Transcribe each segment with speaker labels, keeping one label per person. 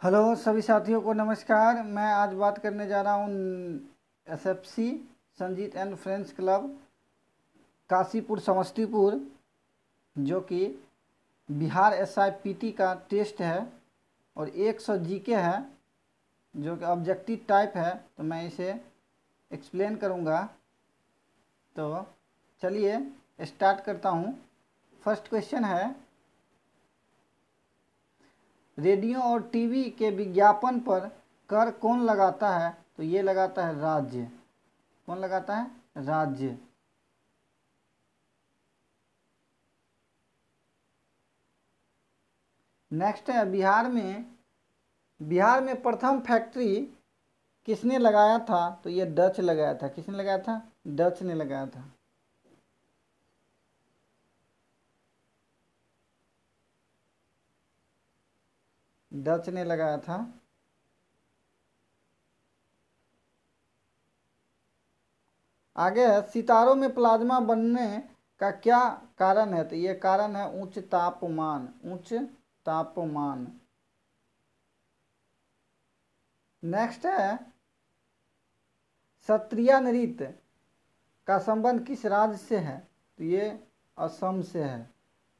Speaker 1: Hello सभी साथियों को नमस्कार। मैं आज बात करने जा रहा हूँ SFC Sanjeet and friends club Kashipur Samastipur, जो कि बिहार एसआईपीटी का टेस्ट है और 100 जीके है, जो कि ऑब्जेक्टिव टाइप है। तो मैं इसे एक्सप्लेन करूँगा। तो चलिए स्टार्ट करता हूँ। फर्स्ट क्वेश्चन है, रेडियो और टीवी के विज्ञापन पर कर कौन लगाता है? तो ये लगाता है राज्य। कौन लगाता है? राज्य। नेक्स्ट है, बिहार में प्रथम फैक्ट्री किसने लगाया था? तो ये डच लगाया था। किसने लगाया था? डच ने लगाया था। डच ने लगाया था। आगे है, सितारों में प्लाज्मा बनने का क्या कारण है? तो ये कारण है उच्च तापमान। उच्च तापमान। नेक्स्ट है, सत्रिया नृत्य का संबंध किस राज्य से है? तो ये असम से है।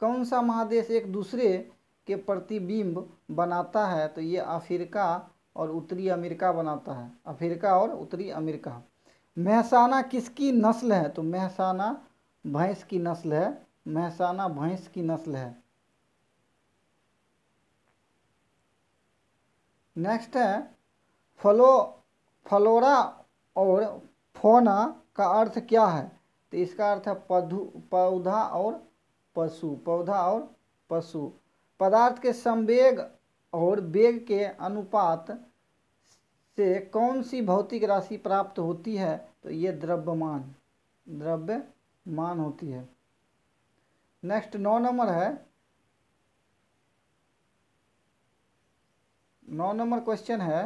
Speaker 1: कौन सा महादेश एक दूसरे के प्रतिबिंब बनाता है? तो ये अफ्रीका और उत्तरी अमेरिका बनाता है। अफ्रीका और उत्तरी अमेरिका। मेहसाना किसकी नस्ल है? तो मेहसाना भैंस की नस्ल है। मेहसाना भैंस की नस्ल है। नेक्स्ट है, फ्लोरा और फौना का अर्थ क्या है? तो इसका अर्थ है पौधा और पशु। पौधा और पशु। पदार्थ के संवेग और वेग के अनुपात से कौन सी भौतिक राशि प्राप्त होती है? तो ये द्रव्यमान होती है। नेक्स्ट 9 नंबर है। 9 नंबर क्वेश्चन है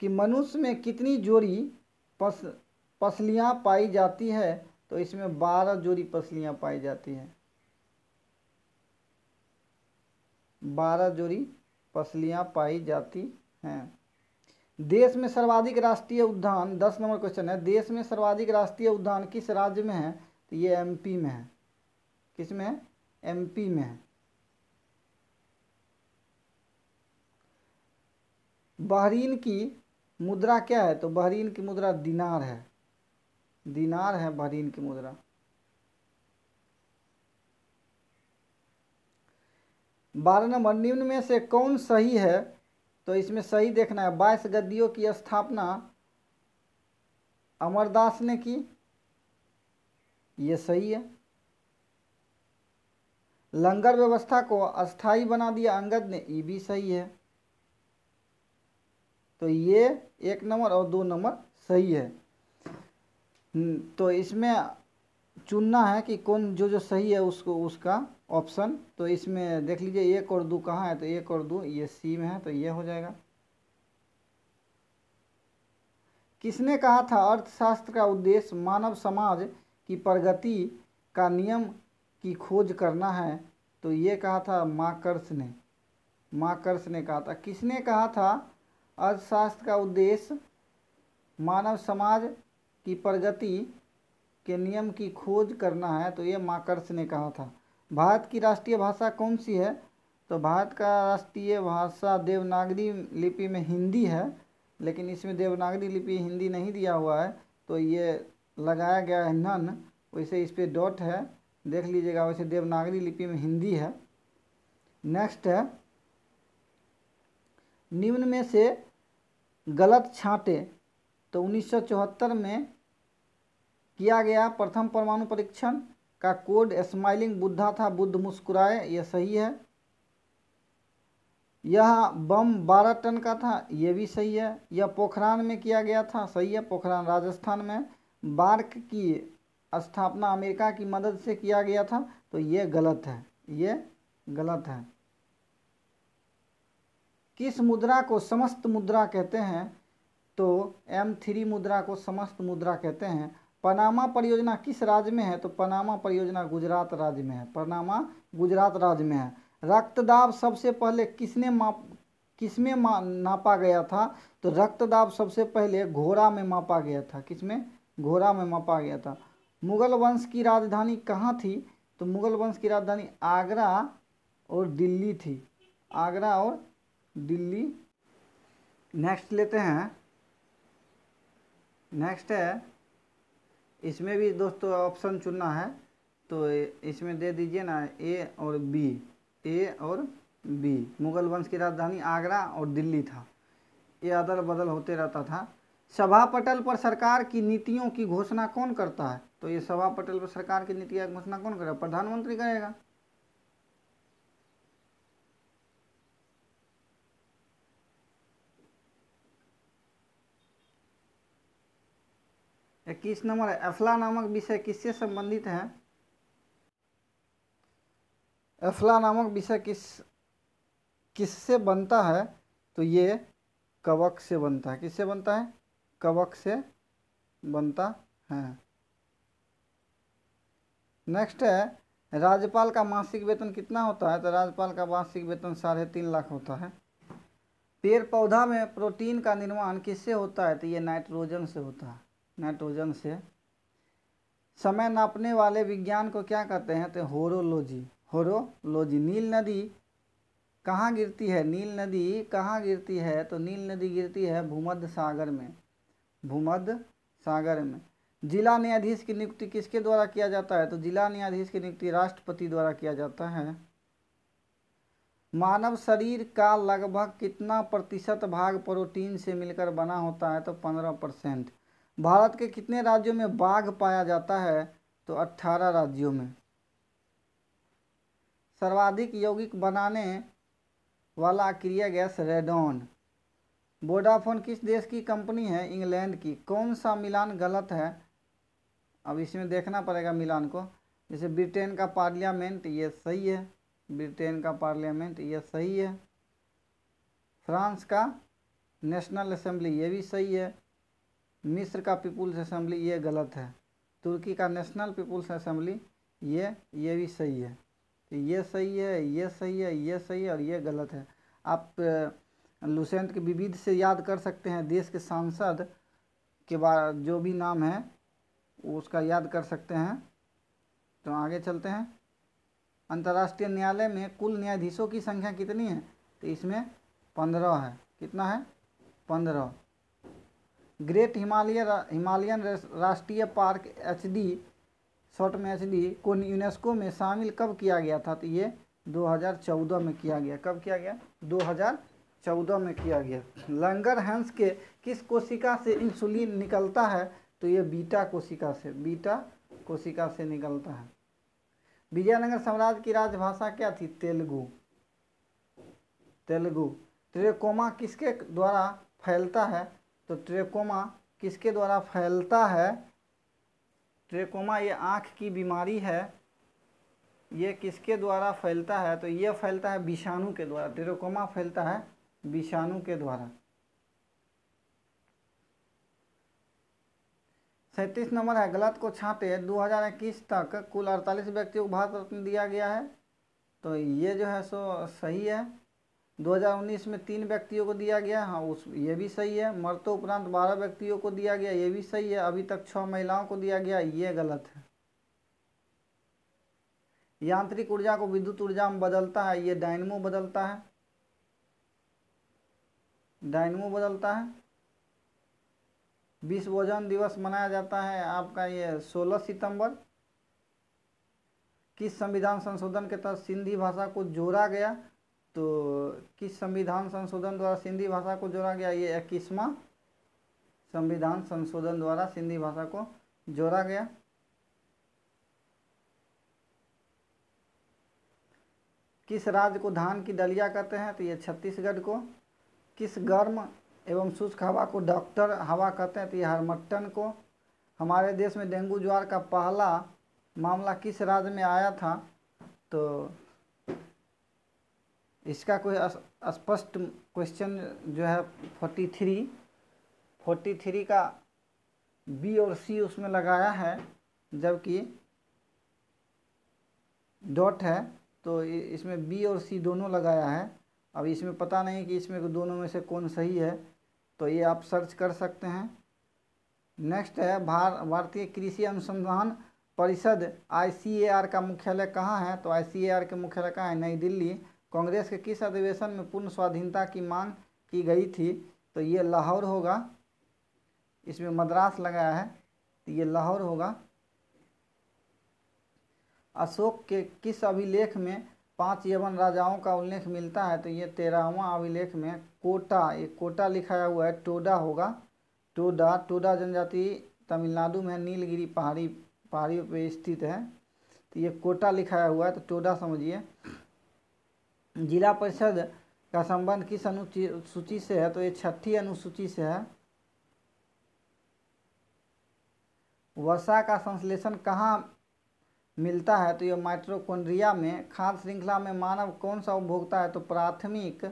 Speaker 1: कि मनुष्य में कितनी जोड़ी पसलियां पाई जाती है? तो इसमें 12 जोड़ी पसलियां पाई जाती हैं। 12 जोड़ी पसलियां पाई जाती हैं। देश में सर्वाधिक राष्ट्रीय उद्यान, 10 नंबर क्वेश्चन है, देश में सर्वाधिक राष्ट्रीय उद्यान किस राज्य में है? तो ये एमपी में है। किस में है? एमपी में है। बहरीन की मुद्रा क्या है? तो बहरीन की मुद्रा दिनार है। दिनार है बहरीन की मुद्रा। 12 नंबर, निम्न में से कौन सही है? तो इसमें सही देखना है। 22 गद्दियों की स्थापना अमरदास ने की। ये सही है। लंगर व्यवस्था को अस्थाई बना दिया अंगद ने। ये भी सही है। तो ये 1 नंबर और 2 नंबर सही है। तो इसमें चुनना है कि कौन जो सही है उसको, उसका ऑप्शन। तो इसमें देख लीजिए 1 और 2 कहाँ है? तो 1 और 2 ये सी में है, तो ये हो जाएगा। किसने कहा था अर्थशास्त्र का उद्देश्य मानव समाज की प्रगति का नियम की खोज करना है? तो ये कहा था मार्कस ने। मार्कस ने कहा था। किसने कहा था अर्थशास्त्र का उद्देश्य मानव समाज की प्रगति के नियम की खोज करना है? तो ये मार्कस ने कहा था। भारत की राष्ट्रीय भाषा कौन सी है? तो भारत का राष्ट्रीय भाषा देवनागरी लिपि में हिंदी है, लेकिन इसमें देवनागरी लिपि हिंदी नहीं दिया हुआ है, तो ये लगाया गया है नन, वैसे इस पर डॉट है, देख लीजिएगा। वैसे देवनागरी लिपि में हिंदी है। नेक्स्ट है, निम्न में से गलत छांटे। तो 1974 में किया गया प्रथम परमाणु परीक्षण का कोड स्माइलिंग बुद्धा था, बुद्ध मुस्कुराए। यह सही है। यह बम 12 टन का था। ये भी सही है। यह पोखरान में किया गया था। सही है, पोखरान राजस्थान में। बार्क की स्थापना अमेरिका की मदद से किया गया था। तो ये गलत है। ये गलत है। किस मुद्रा को समस्त मुद्रा कहते हैं? तो M3 मुद्रा को समस्त मुद्रा कहते हैं। पनामा परियोजना किस राज्य में है? तो पनामा परियोजना गुजरात राज्य में है। पनामा गुजरात राज्य में है। रक्तदाब सबसे पहले किसमें नापा गया था? तो रक्तदाब सबसे पहले घोड़ा में मापा गया था। किसमें? घोड़ा में मापा गया था। मुगल वंश की राजधानी कहाँ थी? तो मुगल वंश की राजधानी आगरा और दिल्ली थी। आगरा और दिल्ली। नेक्स्ट लेते हैं। नेक्स्ट है, इसमें भी दोस्तों ऑप्शन चुनना है, तो इसमें दे दीजिए ना ए और बी। ए और बी। मुगल वंश की राजधानी आगरा और दिल्ली था। ये अदल बदल होते रहता था। सभा पटल पर सरकार की नीतियों की घोषणा कौन करता है? तो ये सभा पटल पर सरकार की नीतियों की घोषणा कौन करेगा? प्रधानमंत्री करेगा। 21 नंबर है, अफला नामक विषय किससे संबंधित है? अफला नामक विषय किससे बनता है? तो ये कवक से बनता है। किससे बनता है? कवक से बनता है। नेक्स्ट है, राज्यपाल का मासिक वेतन कितना होता है? तो राज्यपाल का मासिक वेतन 3.5 लाख होता है। पेड़ पौधा में प्रोटीन का निर्माण किससे होता है? तो ये नाइट्रोजन से होता है। नाइट्रोजन से। समय नापने वाले विज्ञान को क्या कहते हैं? तो होरोलॉजी। होरोलॉजी। नील नदी कहाँ गिरती है? नील नदी कहाँ गिरती है? तो नील नदी गिरती है भूमध्य सागर में। भूमध्य सागर में। जिला न्यायाधीश की नियुक्ति किसके द्वारा किया जाता है? तो जिला न्यायाधीश की नियुक्ति राष्ट्रपति द्वारा किया जाता है। मानव शरीर का लगभग कितना प्रतिशत भाग प्रोटीन से मिलकर बना होता है? तो 15%। भारत के कितने राज्यों में बाघ पाया जाता है? तो 18 राज्यों में। सर्वाधिक यौगिक बनाने वाला अक्रिय गैस रेडॉन। वोडाफोन किस देश की कंपनी है? इंग्लैंड की। कौन सा मिलान गलत है? अब इसमें देखना पड़ेगा मिलान को। जैसे ब्रिटेन का पार्लियामेंट, ये सही है। ब्रिटेन का पार्लियामेंट, ये सही है। फ्रांस का नेशनल असेंबली, ये भी सही है। मिस्र का पीपुल्स असेंबली, ये गलत है। तुर्की का नेशनल पीपुल्स असेंबली, ये भी सही है। तो ये सही है, ये सही है, ये सही है और ये गलत है। आप लुसेंट के विविध से याद कर सकते हैं। देश के सांसद के बाद जो भी नाम है उसका याद कर सकते हैं। तो आगे चलते हैं। अंतर्राष्ट्रीय न्यायालय में कुल न्यायाधीशों की संख्या कितनी है? तो इसमें 15 है। कितना है? 15। ग्रेट हिमालयन राष्ट्रीय पार्क HD, शॉर्ट में HD, को यूनेस्को में शामिल कब किया गया था? तो ये 2014 में किया गया। कब किया गया? 2014 में किया गया। लंगरहैंस के किस कोशिका से इंसुलिन निकलता है? तो ये बीटा कोशिका से। बीटा कोशिका से निकलता है। विजयनगर साम्राज्य की राजभाषा क्या थी? तेलुगु। तेलुगु। ट्रेकोमा किसके द्वारा फैलता है? तो ट्रेकोमा किसके द्वारा फैलता है? ट्रेकोमा ये आँख की बीमारी है। ये किसके द्वारा फैलता है? तो ये फैलता है विषाणु के द्वारा। ट्रेकोमा फैलता है विषाणु के द्वारा। 37 नंबर है, गलत को छांटे। 2021 तक कुल 48 व्यक्तियों को भारत रत्न दिया गया है। तो ये जो है सो सही है। 2019 में 3 व्यक्तियों को दिया गया, हाँ ये भी सही है। मरतों उपरांत 12 व्यक्तियों को दिया गया, ये भी सही है। अभी तक 6 महिलाओं को दिया गया, ये गलत है। यांत्रिक ऊर्जा को विद्युत ऊर्जा में बदलता है, ये डायनमो बदलता है। डायनमो बदलता है। विश्व ओजोन दिवस मनाया जाता है आपका ये 16 सितंबर। किस संविधान संशोधन के तहत सिंधी भाषा को जोड़ा गया? तो किस संविधान संशोधन द्वारा सिंधी भाषा को जोड़ा गया? ये 21वां संविधान संशोधन द्वारा सिंधी भाषा को जोड़ा गया। किस राज्य को धान की डलिया कहते हैं? तो ये छत्तीसगढ़ को। किस गर्म एवं शुष्क हवा को डॉक्टर हवा कहते हैं? तो ये हरमट्टन को। हमारे देश में डेंगू ज्वार का पहला मामला किस राज्य में आया था? तो इसका कोई स्पष्ट क्वेश्चन जो है 43 का बी और सी उसमें लगाया है, जबकि डॉट है तो इसमें बी और सी दोनों लगाया है। अब इसमें पता नहीं कि इसमें दोनों में से कौन सही है, तो ये आप सर्च कर सकते हैं। नेक्स्ट है भारतीय कृषि अनुसंधान परिषद ICAR का मुख्यालय कहाँ है? तो ICAR के मुख्यालय कहाँ है? नई दिल्ली। कांग्रेस के किस अधिवेशन में पूर्ण स्वाधीनता की मांग की गई थी? तो ये लाहौर होगा। इसमें मद्रास लगाया है, तो ये लाहौर होगा। अशोक के किस अभिलेख में 5 यवन राजाओं का उल्लेख मिलता है? तो ये 13वां अभिलेख में कोटा, एक कोटा लिखाया हुआ है, टोडा होगा। टोडा जनजाति तमिलनाडु में नीलगिरी पहाड़ियों पे स्थित है, तो ये कोटा लिखाया हुआ है, तो टोडा समझिए। जिला परिषद का संबंध किस अनुसूची से है? तो ये 6ठी अनुसूची से है। वसा का संश्लेषण कहाँ मिलता है? तो ये माइटोकॉन्ड्रिया में। खाद्य श्रृंखला में मानव कौन सा उपभोक्ता है? तो प्राथमिक,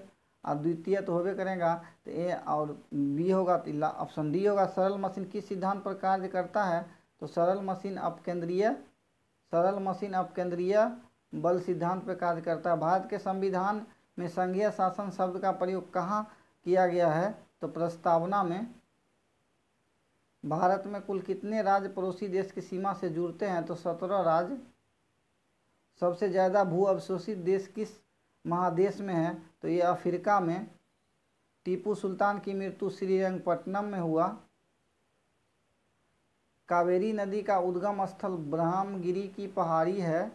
Speaker 1: और द्वितीय तो होबे करेगा, तो ए और बी होगा, तो ऑप्शन डी होगा। सरल मशीन किस सिद्धांत पर कार्य करता है? तो सरल मशीन अपकेंद्रीय बल सिद्धांत पर कार्य करता है। भारत के संविधान में संघीय शासन शब्द का प्रयोग कहाँ किया गया है? तो प्रस्तावना में। भारत में कुल कितने राज्य पड़ोसी देश की सीमा से जुड़ते हैं? तो 17 राज्य। सबसे ज़्यादा भू अवशोषित देश किस महादेश में है? तो ये अफ्रीका में। टीपू सुल्तान की मृत्यु श्रीरंगपट्टनम में हुआ। कावेरी नदी का उद्गम स्थल ब्रह्मगिरी की पहाड़ी है।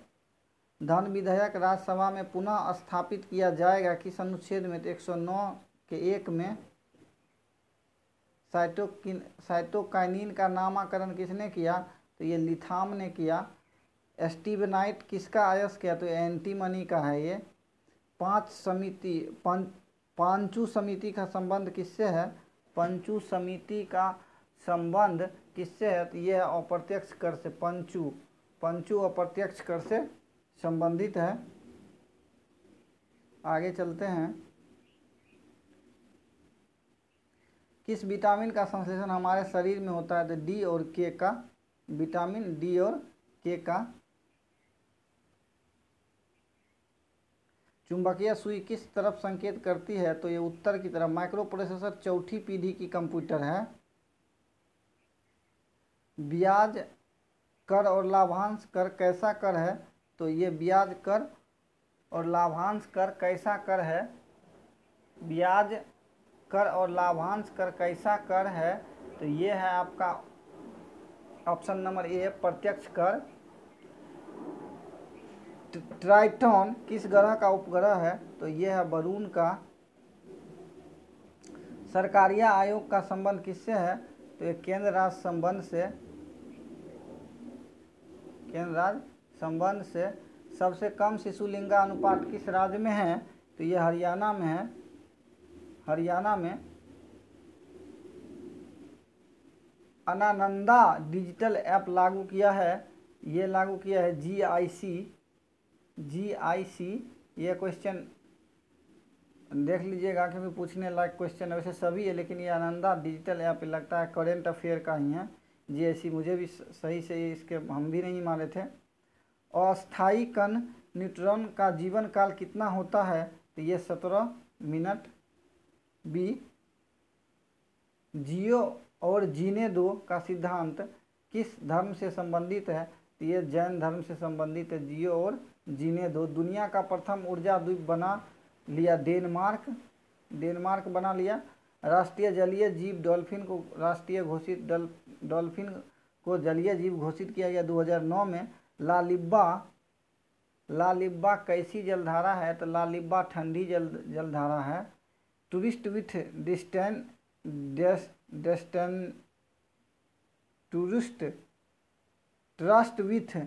Speaker 1: धन विधेयक राज्यसभा में पुनः स्थापित किया जाएगा किस अनुच्छेद में? तो 109 के 1 में। साइटोकाइनिन का नामकरण किसने किया? तो ये लिथाम ने किया। स्टीबनाइट किसका अयस्क किया? तो एंटीमनी का है ये। पांचू समिति का संबंध किससे है? पंचू समिति का संबंध किससे है? तो ये अप्रत्यक्ष कर से। पंचू अप्रत्यक्ष कर से संबंधित है। आगे चलते हैं। किस विटामिन का संश्लेषण हमारे शरीर में होता है? तो डी और के का। विटामिन डी और के का। चुंबकीय सुई किस तरफ संकेत करती है? तो ये उत्तर की तरफ। माइक्रो प्रोसेसर 4ठी पीढ़ी की कंप्यूटर है। ब्याज कर और लाभांश कर कैसा कर है? तो ये ब्याज कर और लाभांश कर कैसा कर है? ब्याज कर और लाभांश कर कैसा कर है? तो ये है आपका ऑप्शन नंबर ए, प्रत्यक्ष कर। ट्राइटन किस ग्रह का उपग्रह है? तो ये है वरुण का। सरकारिया आयोग का संबंध किससे है? तो ये केंद्र राज्य संबंध से। सबसे कम शिशु लिंगानुपात किस राज्य में है? तो ये हरियाणा में है। हरियाणा में। अनानंदा डिजिटल ऐप लागू किया है, ये लागू किया है GIC। ये क्वेश्चन देख लीजिएगा क्योंकि पूछने लायक क्वेश्चन है। वैसे सभी है, लेकिन ये आनंदा डिजिटल ऐप लगता है करेंट अफेयर का ही है। GIC मुझे भी सही से इसके हम भी नहीं माने थे। अस्थायी कण न्यूट्रॉन का जीवन काल कितना होता है? तो ये 17 मिनट। बी, जियो और जीने दो का सिद्धांत किस धर्म से संबंधित है? तो ये जैन धर्म से संबंधित है। जियो और जीने दो। दुनिया का प्रथम ऊर्जा द्वीप बना लिया डेनमार्क बना लिया। राष्ट्रीय जलीय जीव डॉल्फिन को जलीय जीव घोषित किया गया 2009 में। लालिब्बा कैसी जलधारा है? तो लालिब्बा ठंडी जलधारा है। Tourist with trust with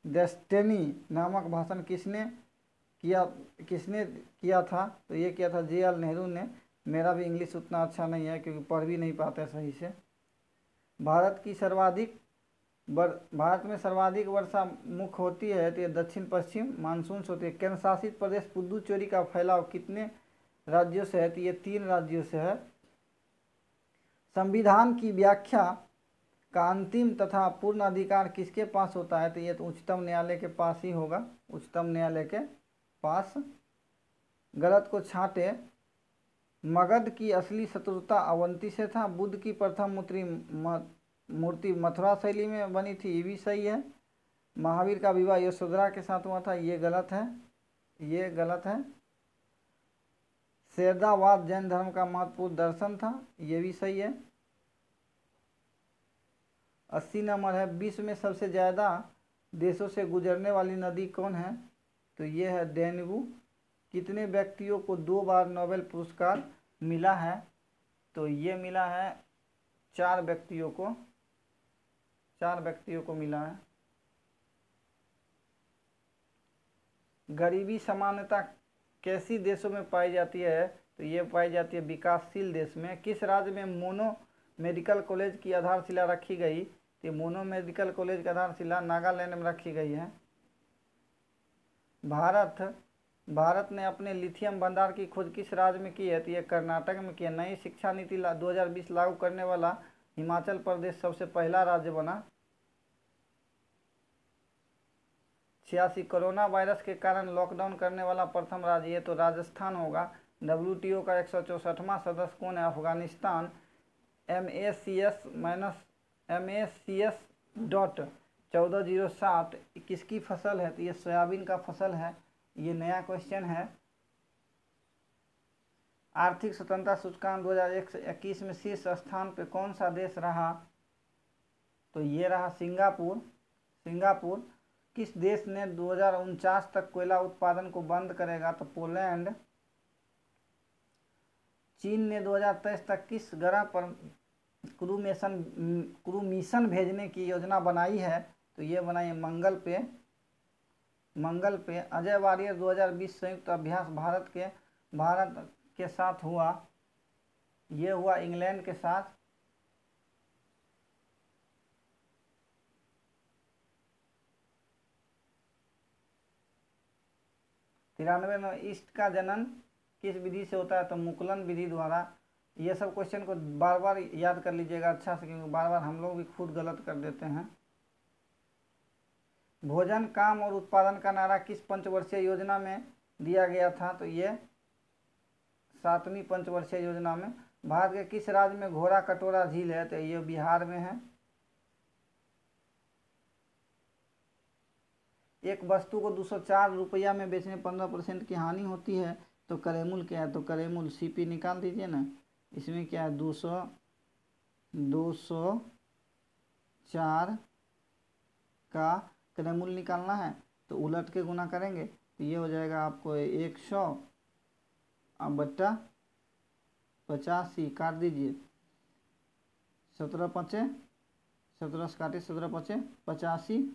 Speaker 1: destiny नामक भाषण किसने किया था? तो ये किया था JL नेहरू ने। मेरा भी इंग्लिश उतना अच्छा नहीं है क्योंकि पढ़ भी नहीं पाते सही से। भारत में सर्वाधिक वर्षा मुख्य होती है तो ये दक्षिण पश्चिम मानसून से होती है। केंद्र शासित प्रदेश पुदुचेरी का फैलाव कितने राज्यों से है? तो ये 3 राज्यों से है। संविधान की व्याख्या का अंतिम तथा पूर्ण अधिकार किसके पास होता है? तो ये तो उच्चतम न्यायालय के पास ही होगा। उच्चतम न्यायालय के पास। गलत को छांटे। मगध की असली शत्रुता अवंती से था। बुद्ध की प्रथम मूर्ति मथुरा शैली में बनी थी, ये भी सही है। महावीर का विवाह यशोधरा के साथ हुआ था, ये गलत है, ये गलत है। शेरदावाद जैन धर्म का महत्वपूर्ण दर्शन था, ये भी सही है। 80 नंबर है, विश्व में सबसे ज़्यादा देशों से गुजरने वाली नदी कौन है? तो ये है डेन्यू। कितने व्यक्तियों को 2 बार नोबेल पुरस्कार मिला है? तो ये मिला है 4 व्यक्तियों को, 4 व्यक्तियों को मिला है। गरीबी समानता कैसी देशों में पाई जाती है? तो ये पाई जाती है विकासशील देश में। किस राज्य में मोनो मेडिकल कॉलेज की आधारशिला रखी गई? तो मोनो मेडिकल कॉलेज की आधारशिला नागालैंड में रखी गई है। भारत ने अपने लिथियम भंडार की खोज किस राज्य में की है? तो ये कर्नाटक में की है। नई शिक्षा नीति 2020 लागू करने वाला हिमाचल प्रदेश सबसे पहला राज्य बना। 86 कोरोना वायरस के कारण लॉकडाउन करने वाला प्रथम राज्य, ये तो राजस्थान होगा। WTO का 164वां सदस्य कौन है? अफगानिस्तान। MACS.1407 किसकी फसल है? तो ये सोयाबीन का फसल है। ये नया क्वेश्चन है। आर्थिक स्वतंत्रता सूचकांक 2021 में शीर्ष स्थान पे कौन सा देश रहा? तो ये रहा सिंगापुर। सिंगापुर। किस देश ने 2049 तक कोयला उत्पादन को बंद करेगा? तो पोलैंड। चीन ने 2023 तक किस ग्रह पर क्रू मिशन भेजने की योजना बनाई है? तो ये बनाई है मंगल पे। मंगल पे। अजय वारियर 2020 संयुक्त अभ्यास भारत के साथ हुआ, ये हुआ इंग्लैंड के साथ। तिरानवे में ईस्ट का जनन किस विधि से होता है? तो मुकुलन विधि द्वारा। ये सब क्वेश्चन को बार बार याद कर लीजिएगा अच्छा से, क्योंकि बार बार हम लोग भी खुद गलत कर देते हैं। भोजन, काम और उत्पादन का नारा किस पंचवर्षीय योजना में दिया गया था? तो ये 7वीं पंचवर्षीय योजना में। भारत के किस राज्य में घोड़ा कटोरा झील है? तो ये बिहार में है। एक वस्तु को 204 रुपया में बेचने 15% की हानि होती है, तो करेमूल क्या है? तो करेमूल CP निकाल दीजिए ना, इसमें क्या है 204 का करेमूल निकालना है, तो उलट के गुना करेंगे तो ये हो जाएगा आपको 100 बट्टा 85 काट दीजिए। 17 5 17 से काटे, 17 5 85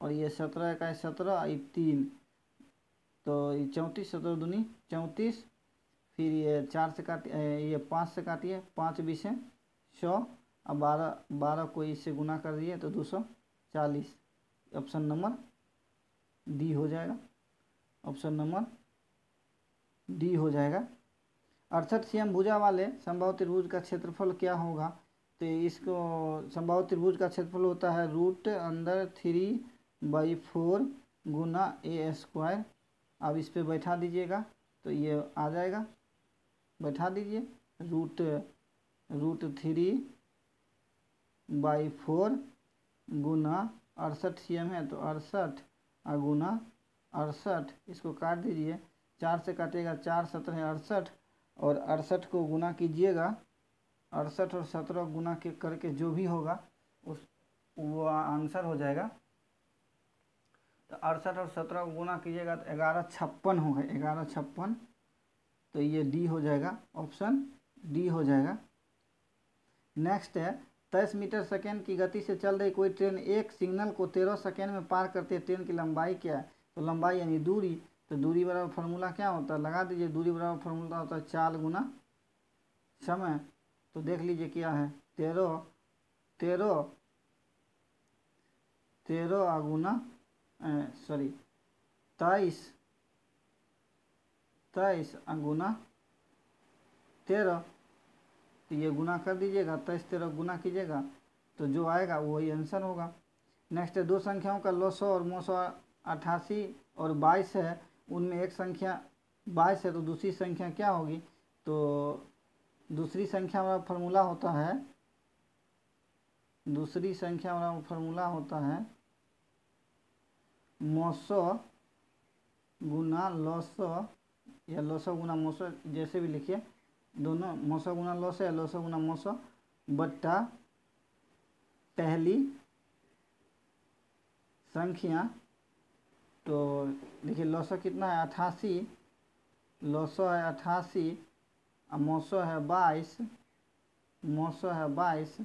Speaker 1: और ये 17 का 17 3, तो ये 34, 17 दूनी 34, फिर ये 4 से काटिए, ये 5 से काटिए, 5 20 100 अब 12 को इससे गुना कर दिए तो 240। ऑप्शन नंबर डी हो जाएगा। ऑप्शन नंबर डी हो जाएगा। 68 cm भुजा वाले समबाहु त्रिभुज का क्षेत्रफल क्या होगा? तो इसको समबाहु त्रिभुज का क्षेत्रफल होता है √3/4 गुना a²। अब इस पे बैठा दीजिएगा तो ये आ जाएगा, बैठा दीजिए। √3/4 गुना 68 cm है तो 68 गुना 68, इसको काट दीजिए। 4 से काटिएगा, 4 17 है 68 और 68 को गुना कीजिएगा। 68 और 17 गुना के करके जो भी होगा वो आंसर हो जाएगा। तो 68 और 17 को गुना कीजिएगा तो 1156 होगा, 1156। तो ये डी हो जाएगा, ऑप्शन डी हो जाएगा। नेक्स्ट है 23 मीटर सेकेंड की गति से चल रही कोई ट्रेन एक सिग्नल को 13 सेकेंड में पार करती है, ट्रेन की लंबाई क्या है? तो लंबाई यानी दूरी, तो दूरी बराबर फार्मूला क्या होता है? लगा दीजिए। दूरी बराबर फार्मूला होता है 4 गुना समय। तो देख लीजिए क्या है, 13 गुना 23 गुना 13, तो ये गुना कर दीजिएगा। 23 13 गुना कीजिएगा तो जो आएगा वही आंसर होगा। नेक्स्ट है 2 संख्याओं का लसअ और मसअ 88 और 22 है, उनमें एक संख्या 22 है तो दूसरी संख्या क्या होगी? तो दूसरी संख्या वाला फॉर्मूला होता है, दूसरी संख्या वाला फॉर्मूला होता है मौसो गुना लौसो या लौसो गुना मौसो, जैसे भी लिखिए, दोनों मौसो गुना लौसो या लौसो गुना मौसो बट्टा पहली संख्या। तो देखिए लौसो कितना है 88, लौसो है 88 और मौसो है 22, मौसो है 22,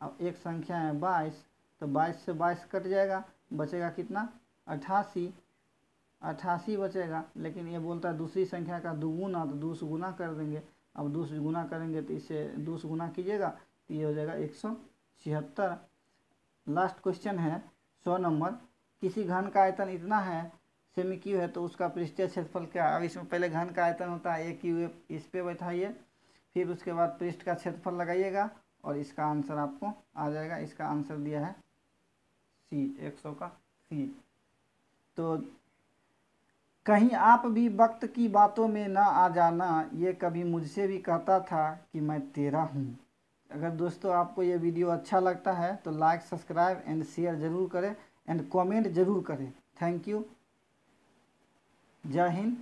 Speaker 1: अब एक संख्या है 22, तो 22 से 22 कट जाएगा, बचेगा कितना 88, 88 बचेगा। लेकिन ये बोलता है दूसरी संख्या का दुगुना, तो 2 से गुना कर देंगे। अब 2 से गुना करेंगे तो इसे 2 से गुना कीजिएगा तो ये हो जाएगा 176। लास्ट क्वेश्चन है 100 नंबर। किसी घन का आयतन इतना है सेमी क्यू है तो उसका पृष्ठीय क्षेत्रफल क्या है? अब इसमें पहले घन का आयतन होता है ए क्यू, इस पे बैठाइए, फिर उसके बाद पृष्ठ का क्षेत्रफल लगाइएगा और इसका आंसर आपको आ जाएगा। इसका आंसर दिया है सी, 100 का सी। तो कहीं आप भी वक्त की बातों में ना आ जाना, ये कभी मुझसे भी कहता था कि मैं तेरा हूँ। अगर दोस्तों आपको ये वीडियो अच्छा लगता है तो लाइक, सब्सक्राइब एंड शेयर ज़रूर करें एंड कमेंट ज़रूर करें। Thank you. जय हिंद।